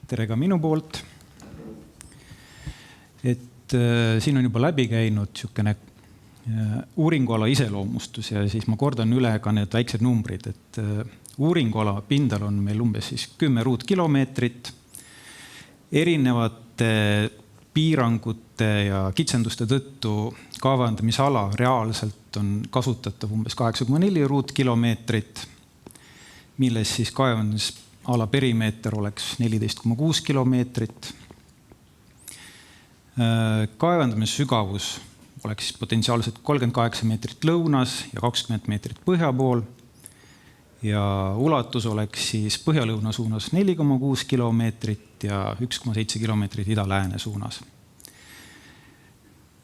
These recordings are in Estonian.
Tere ka minu poolt. Siin on juba läbi käinud niisugune uuringuala iseloomustus ja siis ma kordan üle ka need väiksed numbrid. Uuringuala pindal on meil umbes 10 ruutkilomeetrit. Erinevate piirangute ja kitsenduste tõttu kaevandamisala reaalselt on kasutatav umbes 8,4 ruutkilomeetrit, milles siis kaevandamisala perimeeter oleks 14,6 kilomeetrit. Kaevandamise sügavus oleks potentsiaalselt 38 meetrit lõunas ja 20 meetrit põhja pool. Ja ulatus oleks siis põhja-lõuna suunas 4,6 kilomeetrit ja 1,7 kilomeetrit ida-lääne suunas.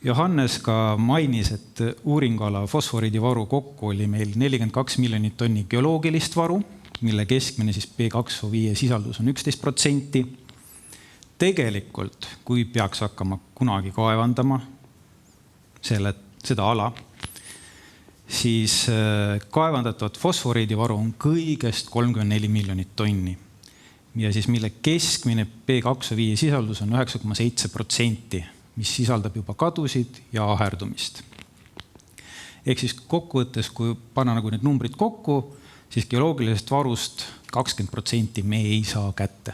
Johannes ka mainis, et uuringuala fosforiidivaru kokku oli meil 42 miljonit tonni geoloogilist varu, mille keskmine siis P2O5 sisaldus on 11%. Tegelikult, kui peaks hakkama kunagi kaevandama seda ala, siis kaevandatavat fosforiidivaru on kõigest 34 miljonit tonni. Ja siis mille keskmine P2O5 sisaldus on 9,7%, mis sisaldab juba kadusid ja aherdumist. Ehk siis kokkuvõttes, kui panna nagu need numbrid kokku, siis geoloogilisest varust 20% me ei saa kätte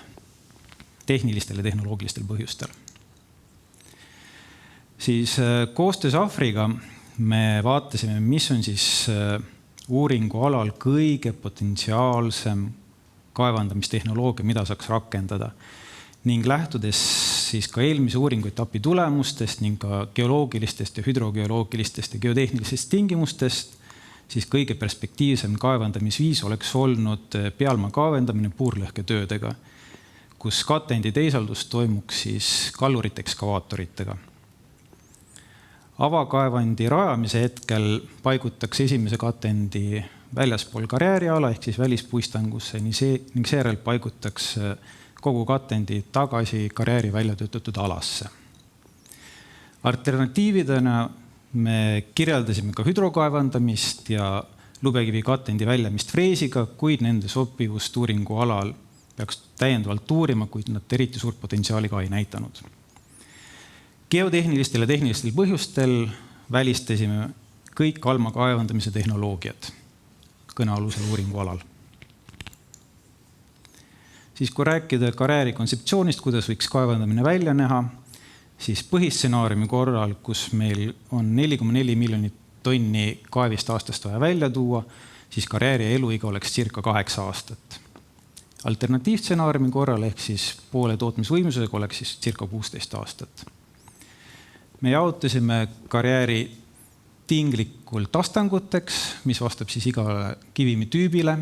tehnilistel ja tehnoloogilistel põhjustel. Siis koostöös Afriga me vaatasime, mis on siis uuringualal kõige potentsiaalsem kaevandamistehnoloogia, mida saaks rakendada. Ning lähtudes siis ka eelmise uuringuetapi tulemustest ning ka geoloogilistest ja hüdrogeoloogilistest ja geotehnilistest tingimustest, siis kõige perspektiivsem kaevandamisviis oleks olnud pealmaa kaevandamine puurlõhketöödega, kus katendi teisaldus toimuks siis kallurite ekskavaatoritega. Avakaevandi rajamise hetkel paigutaks esimese katendi väljaspool karjääriala ehk siis välispuistangusse ning seejärel paigutaks kogu katendi tagasi karjääri välja töötatud alasse. Alternatiividena me kirjeldasime ka hüdrokaevandamist ja lubekivi katendi väljamist freesiga, kuid nende sobivust uuringualal peaks täiendavalt uurima, kuid nad eriti suurt potentsiaali ka ei näitanud. Geotehnilistel ja tehnilistel põhjustel välistasime kõik alma kaevandamise tehnoloogiad kõnealusel uuringualal. Siis kui rääkida karjääri kontseptsioonist, kuidas võiks kaevandamine välja näha, siis põhistsenaariumi korral, kus meil on 4,4 miljonit tonni kaevist aastast vaja välja tuua, siis karjääri eluiga oleks circa 8 aastat. Alternatiivstsenaariumi korral ehk siis poole tootmisvõimsusega oleks siis circa 16 aastat. Me jaotasime karjääri tinglikult astanguteks, mis vastab siis igale kivimi tüübile.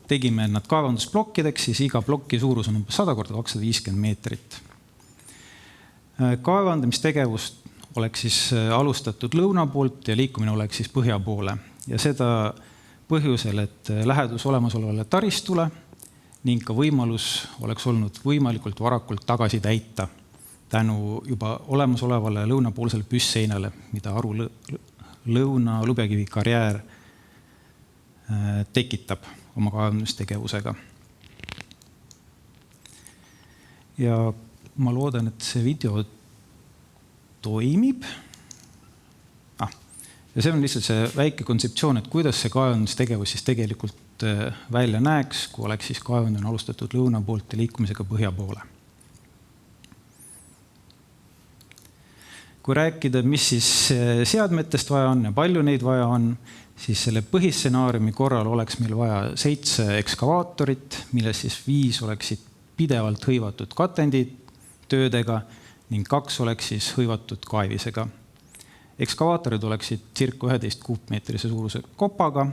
Tegime nad kaevandusblokkideks, siis iga blokki suurus on 100 × 250 meetrit. Kaevandamistegevust oleks siis alustatud lõuna poolt ja liikumine oleks siis põhja poole. Ja seda põhjusel, et lähedus olemasolevale taristule ning ka võimalus oleks olnud võimalikult varakult tagasi täita tänu juba olemasolevale lõunapoolsele püsseinale, mida Aru lõuna lubekivi karjäär tekitab oma kaevandamistegevusega. Ja ma loodan, et see video toimib. Ja see on lihtsalt see väike kontseptsioon, et kuidas see kaevandamistegevus siis tegelikult välja näeks, kui oleks siis kaevandamine alustatud lõuna poolt ja liikumisega põhja poole. Kui rääkida, mis siis seadmetest vaja on ja palju neid vaja on, siis selle põhistsenaariumi korral oleks meil vaja 7 ekskavaatorit, milles siis 5 oleksid pidevalt hõivatud katenditöödega ning 2 oleks siis hõivatud kaevisega. Ekskavaatorid oleksid circa 11 kuupmeetrise suuruse kopaga.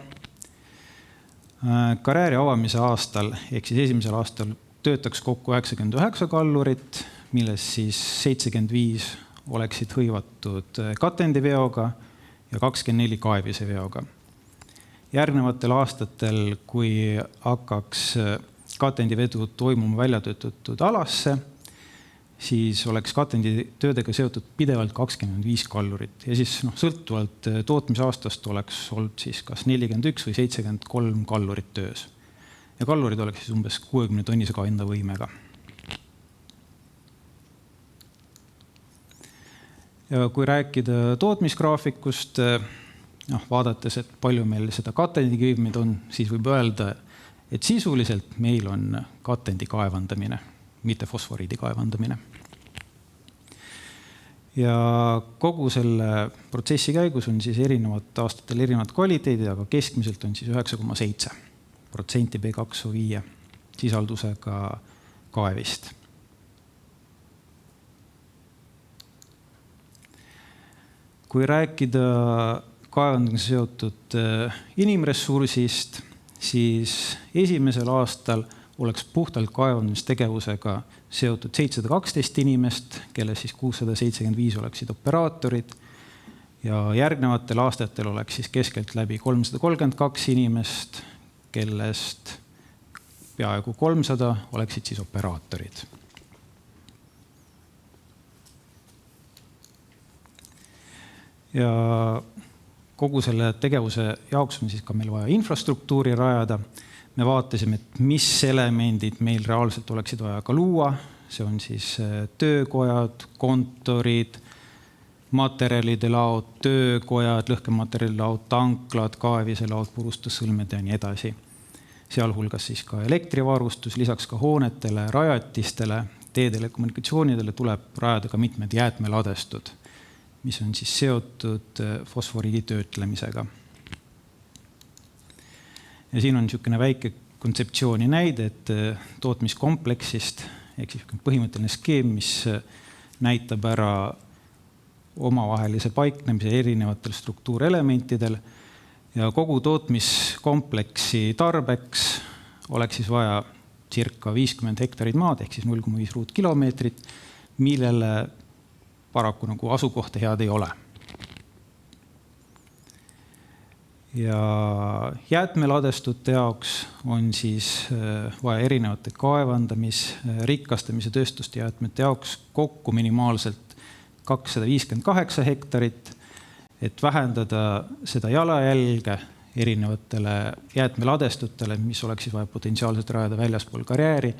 Karjääri avamise aastal, ehk siis esimesel aastal töötaks kokku 99 kallurit, milles siis 75 oleksid hõivatud katendiveoga ja 24 kaevise veoga. Järgnevatel aastatel, kui hakkaks katendivedu toimuma välja töötatud alasse, siis oleks katenditöödega seotud pidevalt 25 kallurit ja siis sõltuvalt tootmisaastast oleks olnud siis kas 41 või 73 kallurit töös. ja kallurid oleks siis umbes 60 tonnise kaindavõimega. Ja kui rääkida tootmisgraafikust, vaadates, et palju meil seda katendikivimid on, siis võib öelda, et sisuliselt meil on katendi kaevandamine, mitte fosforiidi kaevandamine. Ja kogu selle protsessi käigus on siis erinevad aastatel erinevad kvaliteedid, aga keskmiselt on siis 9,7% B2O5 sisaldusega kaevist. Kui rääkida kaevandamisega seotud inimressursist, siis esimesel aastal oleks puhtalt kaevandamistegevusega seotud 712 inimest, kelle siis 675 oleksid operaatorid ja järgnevatel aastatel oleks siis keskelt läbi 332 inimest, kellest peaaegu 300 oleksid siis operaatorid. Ja kogu selle tegevuse jaoks on siis ka meil vaja infrastruktuuri rajada. Me vaatasime, et mis elemendid meil reaalselt oleksid vaja ka luua. See on siis töökojad, kontorid, materjalide laod, töökojad, lõhkematerjalide laod, tanklad, kaevise laod, purustussõlmed ja nii edasi. Sealhulgas siis ka elektrivarustus, lisaks ka hoonetele, rajatistele, teedele, kommunikatsioonidele tuleb rajada ka mitmed jäätmeladestud, mis on siis seotud fosforiidi töötlemisega. Ja siin on niisugune väike kontseptsiooni näide, et tootmiskompleksist, ehk siis põhimõtteline skeem, mis näitab ära omavahelise paiknemise erinevatel struktuurelementidel ja kogu tootmiskompleksi tarbeks oleks siis vaja circa 50 hektarit maad, ehk siis 0,5 ruutkilomeetrit, millele paraku nagu asukohta head ei ole. Ja jäätmeladestute jaoks on siis vaja erinevate kaevandamis-, rikastamise tööstuste jäätmete jaoks kokku minimaalselt 258 hektarit, et vähendada seda jalajälge erinevatele jäätmeladestutele, mis oleks siis vaja potentsiaalselt rajada väljaspool karjääri,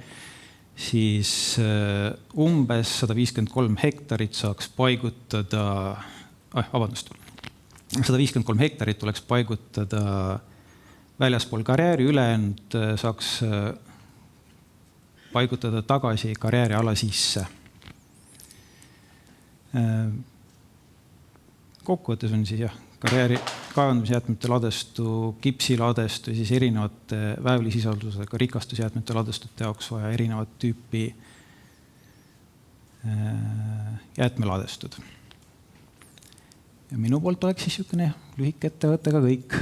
siis umbes 153 hektarit saaks paigutada, 153 hektarit tuleks paigutada väljaspool karjääri, ülejäänud saaks paigutada tagasi karjääri ala sisse. Kokkuvõttes on siis karjääri kaevandamisjäätmete ladestu, kipsiladestu ja siis erinevate väävlisisaldusega rikastusjäätmete ladestute jaoks vaja erinevat tüüpi jäätmeladestud. Ja minu poolt oleks siis niisugune lühike ettevõte ka kõik.